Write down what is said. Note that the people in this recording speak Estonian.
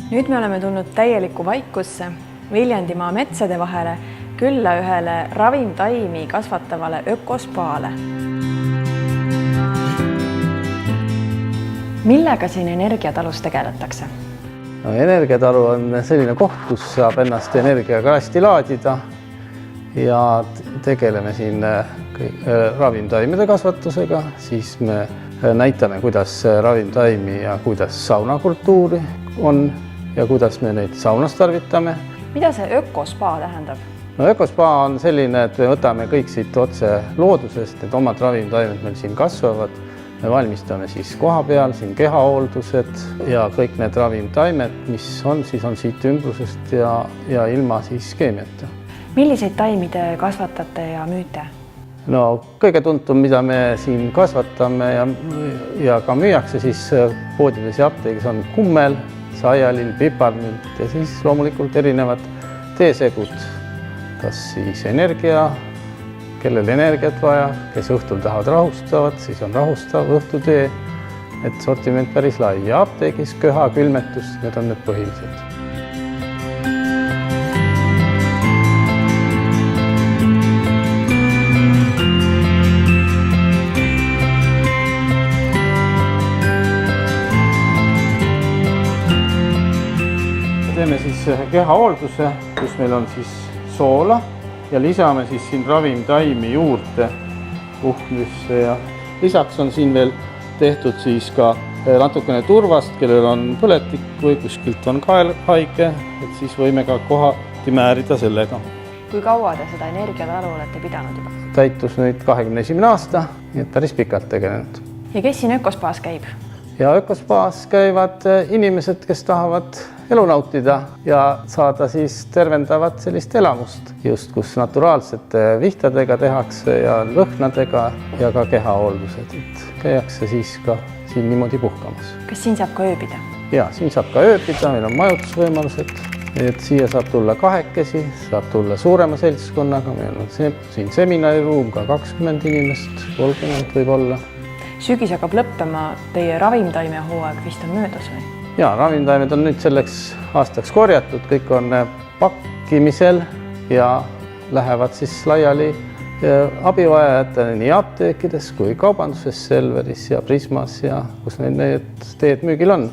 Nüüd me oleme tulnud täielikku vaikusse Viljandimaa metsade vahele külla ühele ravimtaimi kasvatavale ökospaale. Millega siin energiatalus tegeletakse? Energiatalu on selline koht, kus saab ennast energiaga hästi laadida ja tegeleme siin ravimtaimede kasvatusega, siis me näitame, kuidas ravimtaimi ja kuidas saunakultuuri on ja kuidas me neid saunas tarvitame. Mida see ökospa tähendab? Ökospa on selline, et me võtame kõik siit otse loodusest, et omad ravimtaimed meil siin kasvavad. Me valmistame siis koha peal, siin kehahooldused ja kõik need ravimtaimed, mis on siit ümbrusest ja ilma siis keemiata. Milliseid taimi te kasvatate ja müüte? No kõige tuntum, mida me siin kasvatame ja ka müüakse siis poodides ja apteegis on kummel, saialill, piparmünt ja siis loomulikult erinevad teesegud, kas siis energia, kellel energiat vaja, kes õhtul tahavad rahustavat, siis on rahustav õhtutee, et sortiment päris lai ja apteegis köha, külmetus, need on need põhilised. Teeme siis kehahoolduse, kus meil on siis soola ja lisame siis siin ravimtaimi juurde puhmisse ja lisaks on siin veel tehtud siis ka natukene turvast, kellel on põletik või kuskilt on kael haige, et siis võime ka kohati määrida sellega. Kui kaua te seda energiatalu olete pidanud juba? Täitus nüüd 21. aasta, nii et päris pikalt tegelenud. Ja kes siin ökospaas käib? Ja ökospaas käivad inimesed, kes tahavad elu nautida ja saada siis tervendavat sellist elamust, just kus naturaalsete vihtadega tehakse ja lõhnadega ja ka kehahooldused. Käiakse siis ka siin niimoodi puhkamas. Kas siin saab ka ööbida? Ja, siin saab ka ööbida, meil on majutusvõimalused, et siia saab tulla kahekesi, saab tulla suurema seltskonnaga, meil on siin seminariruum ka 20 inimest, 30 võib olla. Sügis hakkab lõppema, teie ravimtaime hooaeg vist on möödas või? Ja, ravimtaimed on nüüd selleks aastaks korjatud, kõik on pakkimisel ja lähevad siis laiali abivajajatele nii apteekides kui kaubanduses, Selveris ja Prismas ja kus need teed müügil on.